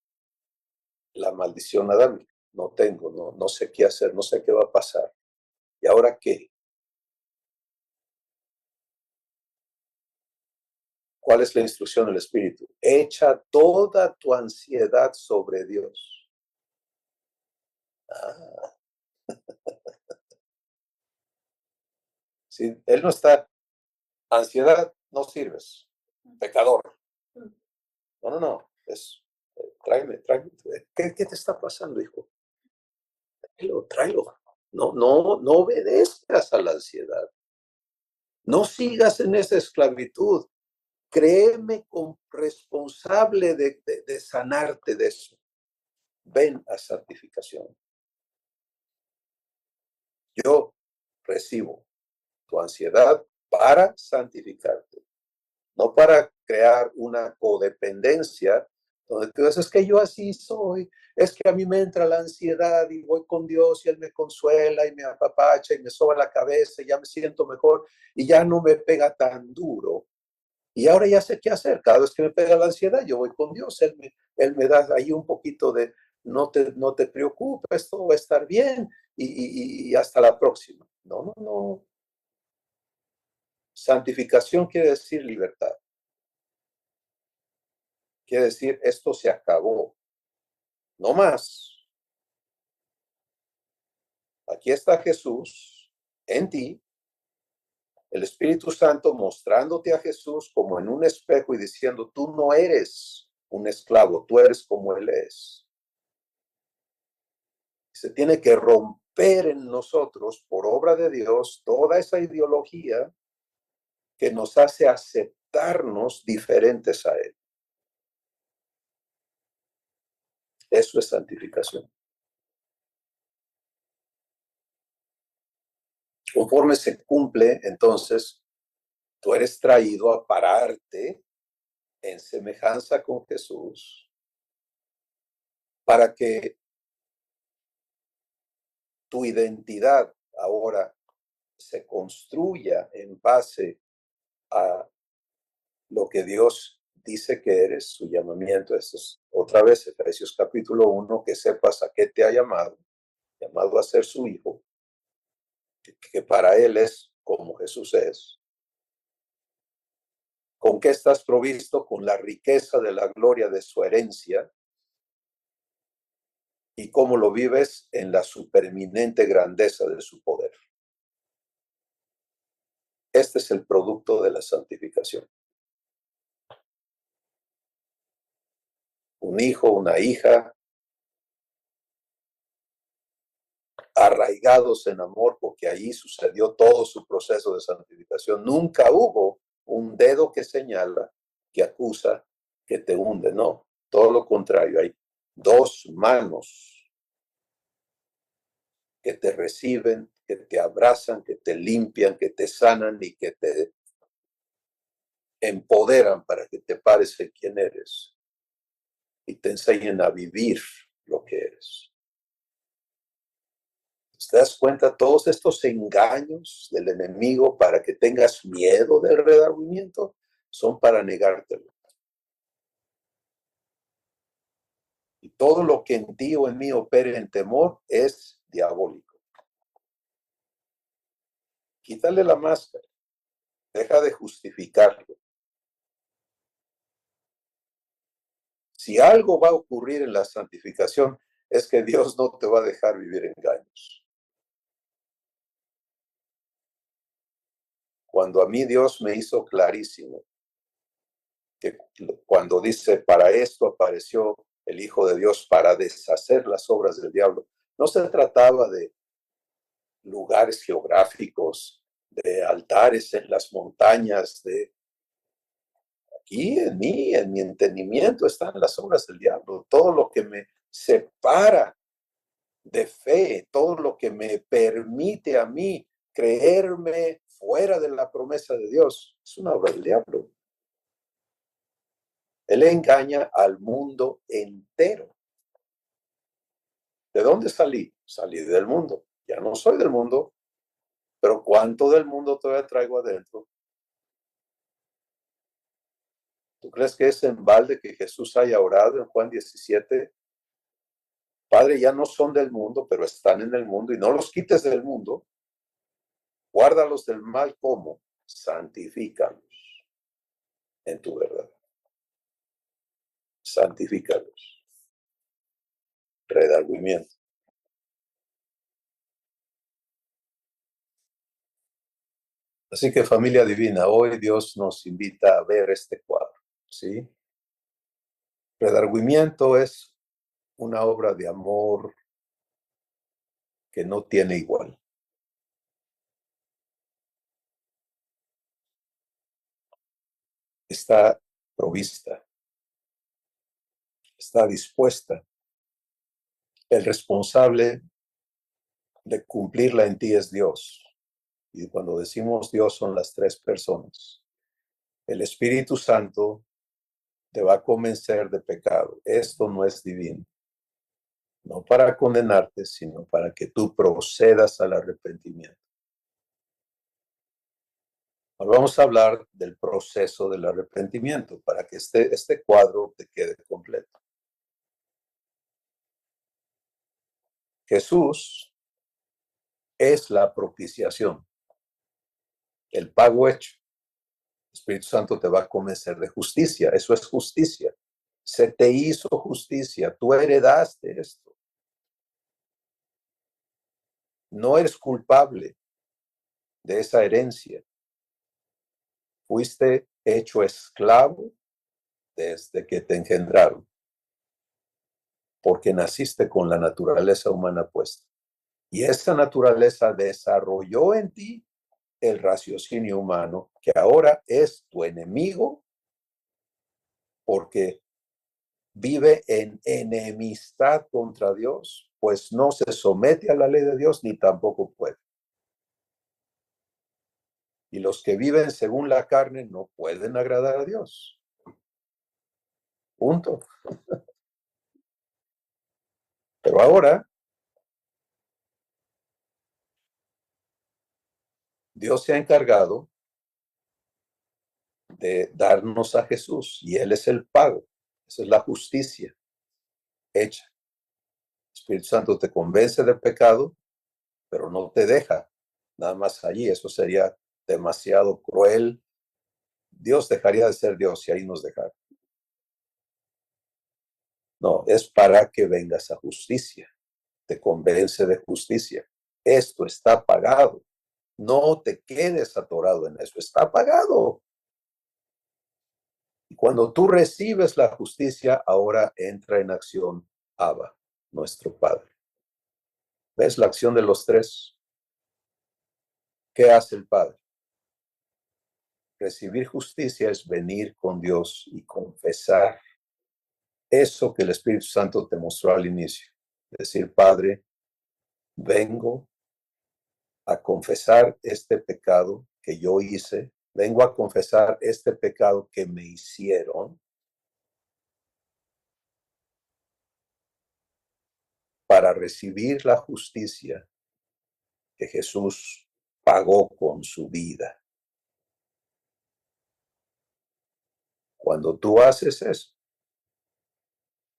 maldición adámica. No tengo, no sé qué hacer, no sé qué va a pasar. ¿Y ahora qué? ¿Cuál es la instrucción del Espíritu? Echa toda tu ansiedad sobre Dios. Ah, sí, Él no está, ansiedad no sirves, pecador. No, tráeme. ¿Qué te está pasando, hijo? Tráelo. No obedezcas a la ansiedad. No sigas en esa esclavitud. Créeme responsable de sanarte de eso. Ven a santificación. Yo recibo tu ansiedad para santificarte, no para crear una codependencia donde tú dices, es que yo así soy, es que a mí me entra la ansiedad y voy con Dios y Él me consuela y me apapacha y me soba la cabeza y ya me siento mejor y ya no me pega tan duro. Y ahora ya sé qué hacer. Cada vez que me pega la ansiedad, yo voy con Dios. Él me da ahí un poquito de, no te preocupes, todo va a estar bien y hasta la próxima. No. Santificación quiere decir libertad. Quiere decir, esto se acabó. No más. Aquí está Jesús en ti, el Espíritu Santo mostrándote a Jesús como en un espejo y diciendo, tú no eres un esclavo, tú eres como Él es. Se tiene que romper en nosotros, por obra de Dios, toda esa ideología que nos hace aceptarnos diferentes a Él. Eso es santificación. Conforme se cumple, entonces, tú eres traído a pararte en semejanza con Jesús para que tu identidad ahora se construya en base a lo que Dios dice que eres, su llamamiento. Esto es otra vez Efesios capítulo 1, que sepas a qué te ha llamado a ser su hijo, que para Él es como Jesús es. ¿Con qué estás provisto? Con la riqueza de la gloria de su herencia. ¿Y cómo lo vives? En la supereminente grandeza de su poder. Este es el producto de la santificación. Un hijo, una hija, arraigados en amor, porque allí sucedió todo su proceso de santificación. Nunca hubo un dedo que señala, que acusa, que te hunde. No, todo lo contrario. Hay dos manos que te reciben, que te abrazan, que te limpian, que te sanan y que te empoderan para que te pares en quién eres y te enseñen a vivir lo que eres. ¿Te das cuenta? Todos estos engaños del enemigo para que tengas miedo del redargüimiento son para negártelo. Y todo lo que en ti o en mí opere en temor es diabólico. Quítale la máscara. Deja de justificarlo. Si algo va a ocurrir en la santificación, es que Dios no te va a dejar vivir engaños. Cuando a mí Dios me hizo clarísimo que cuando dice, para esto apareció el Hijo de Dios, para deshacer las obras del diablo, no se trataba de lugares geográficos, de altares en las montañas, aquí en mi entendimiento están las obras del diablo, todo lo que me separa de fe, todo lo que me permite a mí creerme fuera de la promesa de Dios, es una obra del diablo. Él engaña al mundo entero. ¿De dónde salí? Salí del mundo. Ya no soy del mundo, pero ¿cuánto del mundo todavía traigo adentro? ¿Tú crees que es en balde que Jesús haya orado en Juan 17? Padre, ya no son del mundo, pero están en el mundo, y no los quites del mundo. Guárdalos del mal, ¿cómo? Santifícalos en tu verdad. Santifícalos. Redargüimiento. Así que, familia divina, hoy Dios nos invita a ver este cuadro, ¿sí? Redargüimiento es una obra de amor que no tiene igual. Está provista, está dispuesta. El responsable de cumplirla en ti es Dios. Y cuando decimos Dios son las tres personas. El Espíritu Santo te va a convencer de pecado. Esto no es divino. No para condenarte, sino para que tú procedas al arrepentimiento. Ahora vamos a hablar del proceso del arrepentimiento para que este cuadro te quede completo. Jesús es la propiciación, el pago hecho. El Espíritu Santo te va a convencer de justicia. Eso es justicia. Se te hizo justicia. Tú heredaste esto. No eres culpable de esa herencia. Fuiste hecho esclavo desde que te engendraron, porque naciste con la naturaleza humana puesta. Y esa naturaleza desarrolló en ti el raciocinio humano, que ahora es tu enemigo, porque vive en enemistad contra Dios, pues no se somete a la ley de Dios ni tampoco puede. Y los que viven según la carne no pueden agradar a Dios. Punto. Pero ahora Dios se ha encargado de darnos a Jesús y Él es el pago. Esa es la justicia hecha. El Espíritu Santo te convence del pecado, pero no te deja nada más allí. Eso sería demasiado cruel. Dios dejaría de ser Dios si ahí nos dejara. No, es para que vengas a justicia. Te convence de justicia. Esto está pagado. No te quedes atorado en eso. Está pagado. Y cuando tú recibes la justicia, ahora entra en acción Abba, nuestro Padre. ¿Ves la acción de los tres? ¿Qué hace el Padre? Recibir justicia es venir con Dios y confesar eso que el Espíritu Santo te mostró al inicio. Decir, Padre, vengo a confesar este pecado que yo hice, vengo a confesar este pecado que me hicieron para recibir la justicia que Jesús pagó con su vida. Cuando tú haces eso,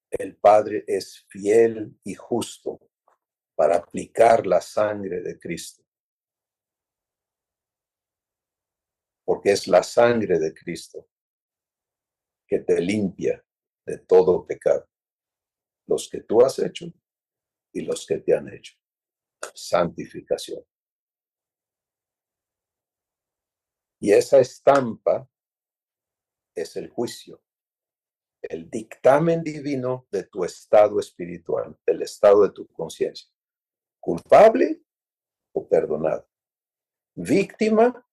el Padre es fiel y justo para aplicar la sangre de Cristo, porque es la sangre de Cristo que te limpia de todo pecado, los que tú has hecho y los que te han hecho. Santificación. Y esa estampa es el juicio, el dictamen divino de tu estado espiritual, del estado de tu conciencia. ¿Culpable o perdonado? ¿Víctima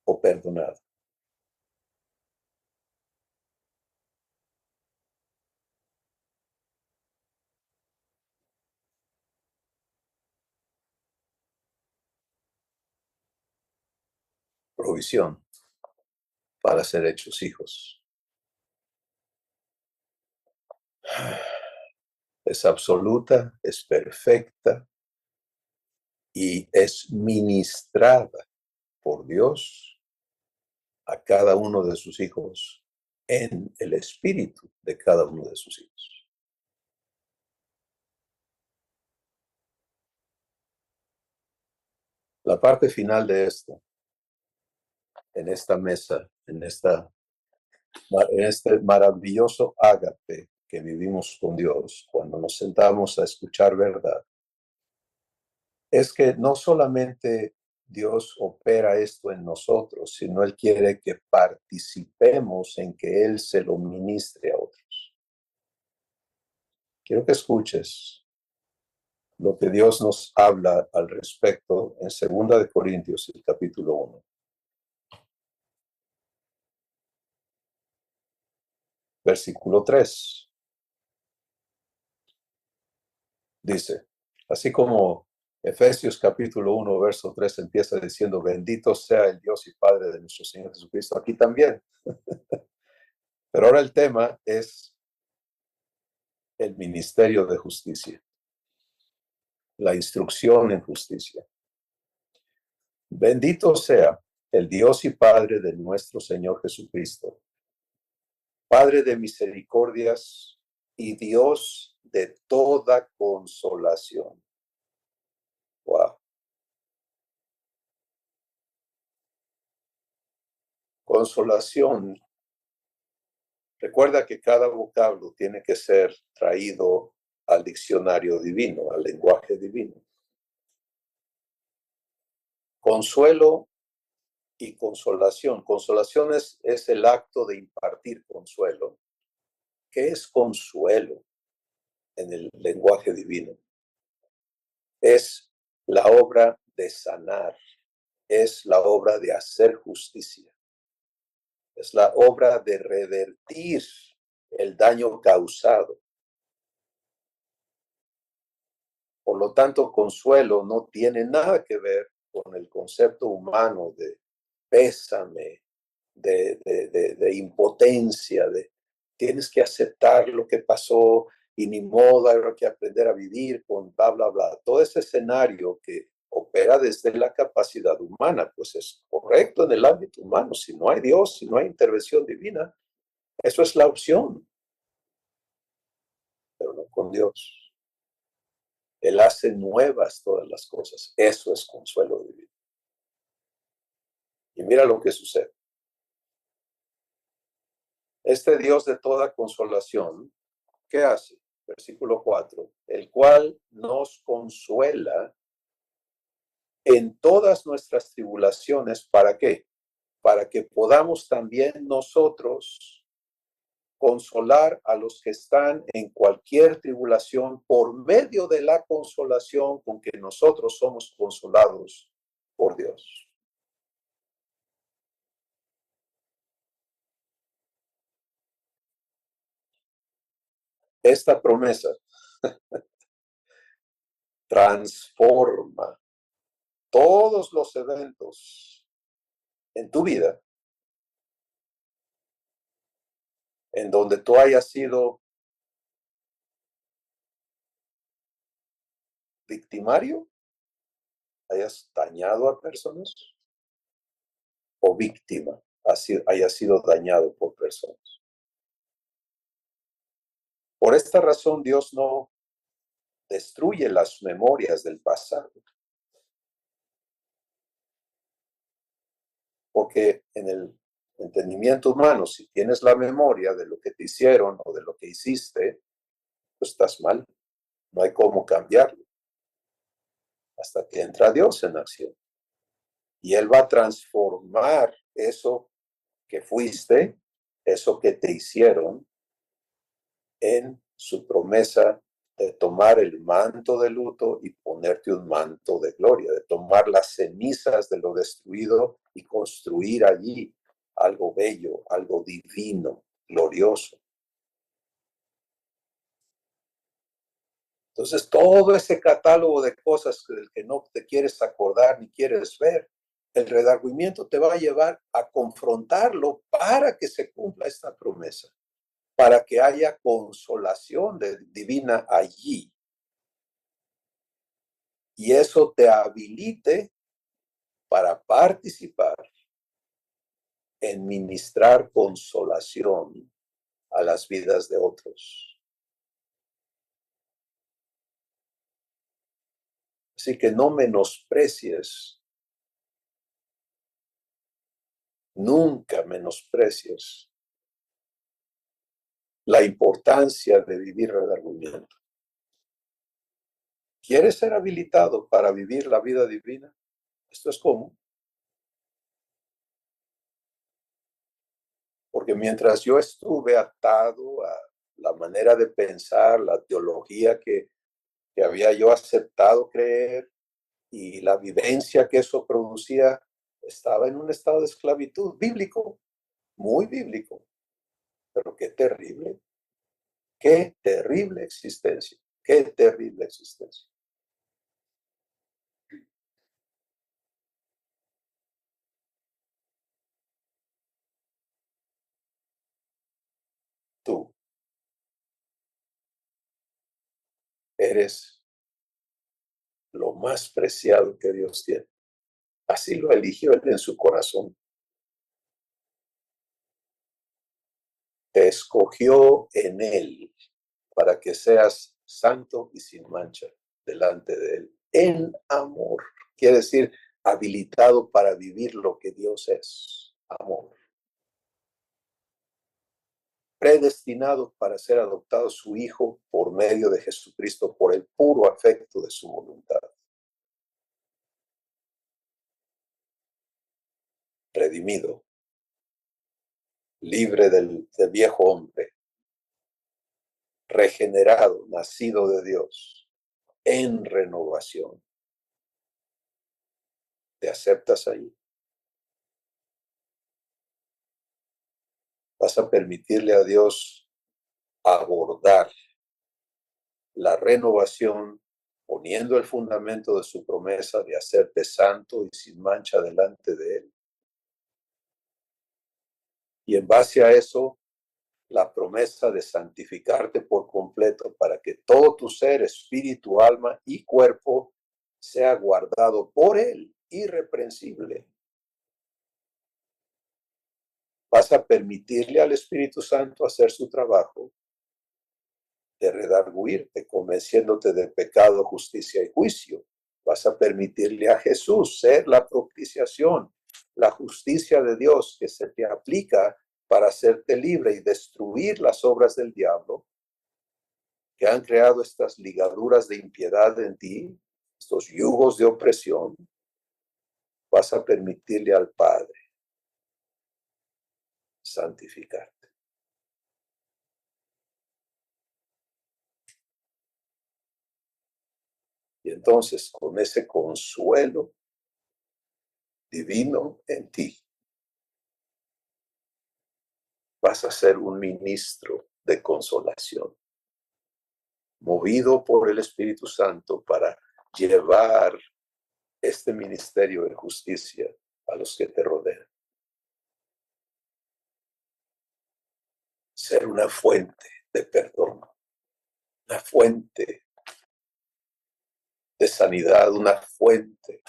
o perdonado? Provisión para ser hechos hijos. Es absoluta, es perfecta y es ministrada por Dios a cada uno de sus hijos en el espíritu de cada uno de sus hijos. La parte final de esto, en esta mesa, en este maravilloso ágape que vivimos con Dios cuando nos sentamos a escuchar verdad, es que no solamente Dios opera esto en nosotros, sino Él quiere que participemos en que Él se lo ministre a otros. Quiero que escuches lo que Dios nos habla al respecto en 2 Corintios, el capítulo 1. Versículo 3. Dice, así como Efesios capítulo 1, verso 3 empieza diciendo, bendito sea el Dios y Padre de nuestro Señor Jesucristo, aquí también. Pero ahora el tema es el ministerio de justicia, la instrucción en justicia. Bendito sea el Dios y Padre de nuestro Señor Jesucristo, Padre de misericordias y Dios de toda consolación. Wow. Consolación. Recuerda que cada vocablo tiene que ser traído al diccionario divino, al lenguaje divino. Consuelo y consolación. Consolación es el acto de impartir consuelo. ¿Qué es consuelo en el lenguaje divino? Es la obra de sanar, es la obra de hacer justicia, es la obra de revertir el daño causado. Por lo tanto, consuelo no tiene nada que ver con el concepto humano de pésame, de impotencia, de tienes que aceptar lo que pasó y ni modo, hay que aprender a vivir con bla, bla, bla. Todo ese escenario que opera desde la capacidad humana, pues es correcto en el ámbito humano. Si no hay Dios, si no hay intervención divina, eso es la opción, pero no con Dios. Él hace nuevas todas las cosas. Eso es consuelo divino. Y mira lo que sucede. Este Dios de toda consolación, ¿qué hace? Versículo 4, el cual nos consuela en todas nuestras tribulaciones. ¿Para qué? Para que podamos también nosotros consolar a los que están en cualquier tribulación por medio de la consolación con que nosotros somos consolados por Dios. Esta promesa transforma todos los eventos en tu vida en donde tú hayas sido victimario, hayas dañado a personas, o víctima, hayas sido dañado por personas. Por esta razón, Dios no destruye las memorias del pasado, porque en el entendimiento humano, si tienes la memoria de lo que te hicieron o de lo que hiciste, pues estás mal, no hay cómo cambiarlo, hasta que entra Dios en acción. Y Él va a transformar eso que fuiste, eso que te hicieron, en su promesa de tomar el manto de luto y ponerte un manto de gloria, de tomar las cenizas de lo destruido y construir allí algo bello, algo divino, glorioso. Entonces, todo ese catálogo de cosas del que no te quieres acordar ni quieres ver, el redargüimiento te va a llevar a confrontarlo para que se cumpla esta promesa, para que haya consolación divina allí. Y eso te habilite para participar en ministrar consolación a las vidas de otros. Así que no menosprecies Nunca menosprecies la importancia de vivir redargüimiento. ¿Quieres ser habilitado para vivir la vida divina? Esto es común. Porque mientras yo estuve atado a la manera de pensar, la teología que había yo aceptado creer y la vivencia que eso producía, estaba en un estado de esclavitud bíblico, muy bíblico. Pero qué terrible existencia, qué terrible existencia. Tú eres lo más preciado que Dios tiene. Así lo eligió Él en su corazón. Te escogió en Él para que seas santo y sin mancha delante de Él. En amor. Quiere decir, habilitado para vivir lo que Dios es. Amor. Predestinado para ser adoptado su Hijo por medio de Jesucristo por el puro afecto de su voluntad. Redimido. Libre del viejo hombre. Regenerado, nacido de Dios. En renovación. ¿Te aceptas ahí? Vas a permitirle a Dios abordar la renovación, poniendo el fundamento de su promesa de hacerte santo y sin mancha delante de Él. Y en base a eso, la promesa de santificarte por completo para que todo tu ser, espíritu, alma y cuerpo sea guardado por Él, irreprensible. Vas a permitirle al Espíritu Santo hacer su trabajo de redarguirte, convenciéndote de pecado, justicia y juicio. Vas a permitirle a Jesús ser la propiciación, la justicia de Dios que se te aplica para hacerte libre y destruir las obras del diablo que han creado estas ligaduras de impiedad en ti, estos yugos de opresión. Vas a permitirle al Padre santificarte. Y entonces, con ese consuelo divino en ti, vas a ser un ministro de consolación, movido por el Espíritu Santo para llevar este ministerio de justicia a los que te rodean. Ser una fuente de perdón, una fuente de sanidad, una fuente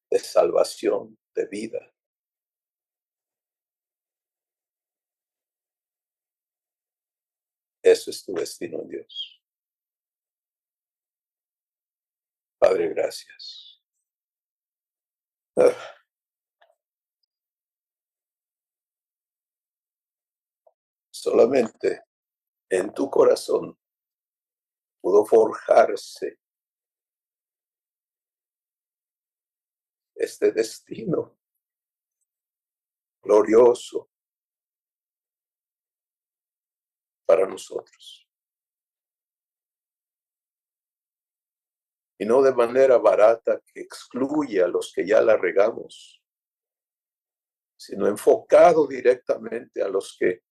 de salvación, de vida. Eso es tu destino en Dios. Padre, gracias. Solamente en tu corazón pudo forjarse este destino glorioso para nosotros. Y no de manera barata que excluye a los que ya la regamos, sino enfocado directamente a los que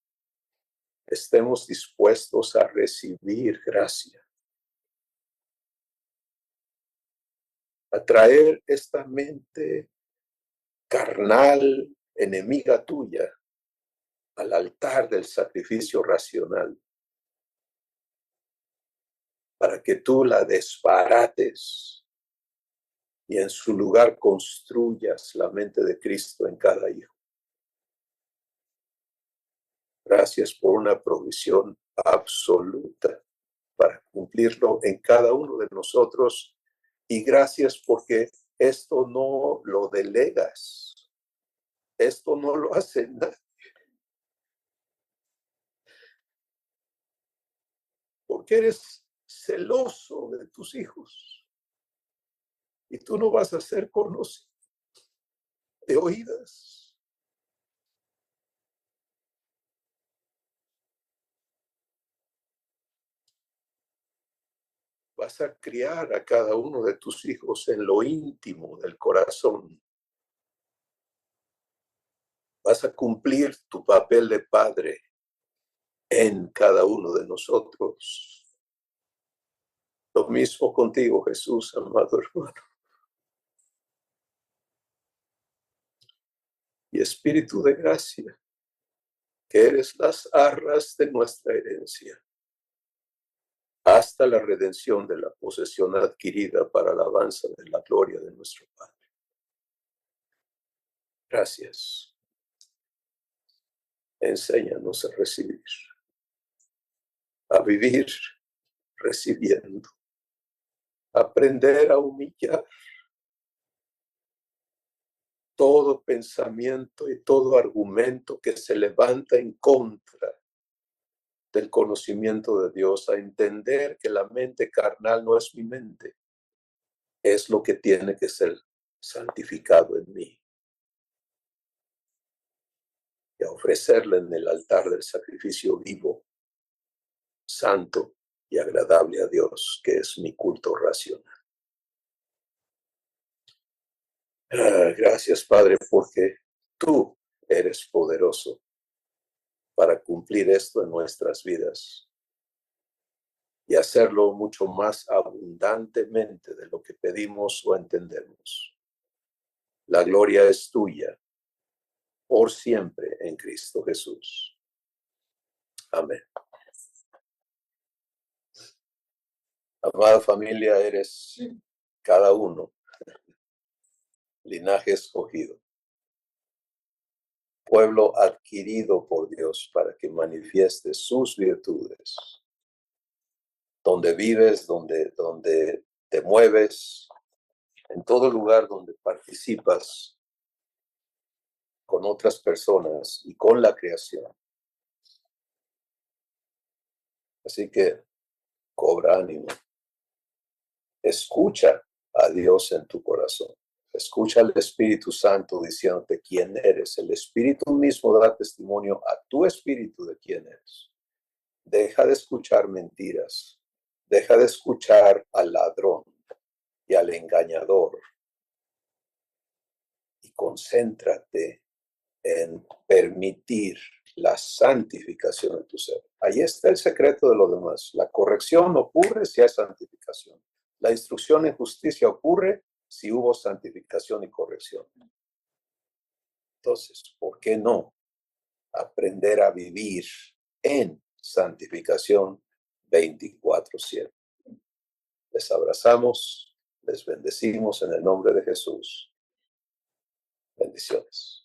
estemos dispuestos a recibir gracia. A traer esta mente carnal, enemiga tuya, al altar del sacrificio racional, para que tú la desbarates y en su lugar construyas la mente de Cristo en cada hijo. Gracias por una provisión absoluta para cumplirlo en cada uno de nosotros, y gracias porque esto no lo delegas Esto no lo hace nadie. Porque eres celoso de tus hijos. Y tú no vas a ser conocido de oídas. Vas a criar a cada uno de tus hijos en lo íntimo del corazón. Vas a cumplir tu papel de padre en cada uno de nosotros. Lo mismo contigo, Jesús, amado hermano. Y Espíritu de gracia, que eres las arras de nuestra herencia, hasta la redención de la posesión adquirida para alabanza de la gloria de nuestro Padre. Gracias. Enséñanos a recibir, a vivir recibiendo, aprender a humillar todo pensamiento y todo argumento que se levanta en contra del conocimiento de Dios, a entender que la mente carnal no es mi mente, es lo que tiene que ser santificado en mí. Y a ofrecerle en el altar del sacrificio vivo, santo y agradable a Dios, que es mi culto racional. Gracias, Padre, porque tú eres poderoso para cumplir esto en nuestras vidas y hacerlo mucho más abundantemente de lo que pedimos o entendemos. La gloria es tuya por siempre en Cristo Jesús. Amén. Amada familia, eres cada uno linaje escogido, pueblo adquirido por Dios para que manifieste sus virtudes. Donde vives, donde te mueves, en todo lugar donde participas con otras personas y con la creación. Así que cobra ánimo. Escucha a Dios en tu corazón. Escucha al Espíritu Santo diciéndote quién eres. El Espíritu mismo da testimonio a tu espíritu de quién eres. Deja de escuchar mentiras. Deja de escuchar al ladrón y al engañador. Y concéntrate en permitir la santificación de tu ser. Ahí está el secreto de lo demás. La corrección ocurre si hay santificación. La instrucción en justicia ocurre si hubo santificación y corrección. Entonces, ¿por qué no aprender a vivir en santificación 24/7? Les abrazamos, les bendecimos en el nombre de Jesús. Bendiciones.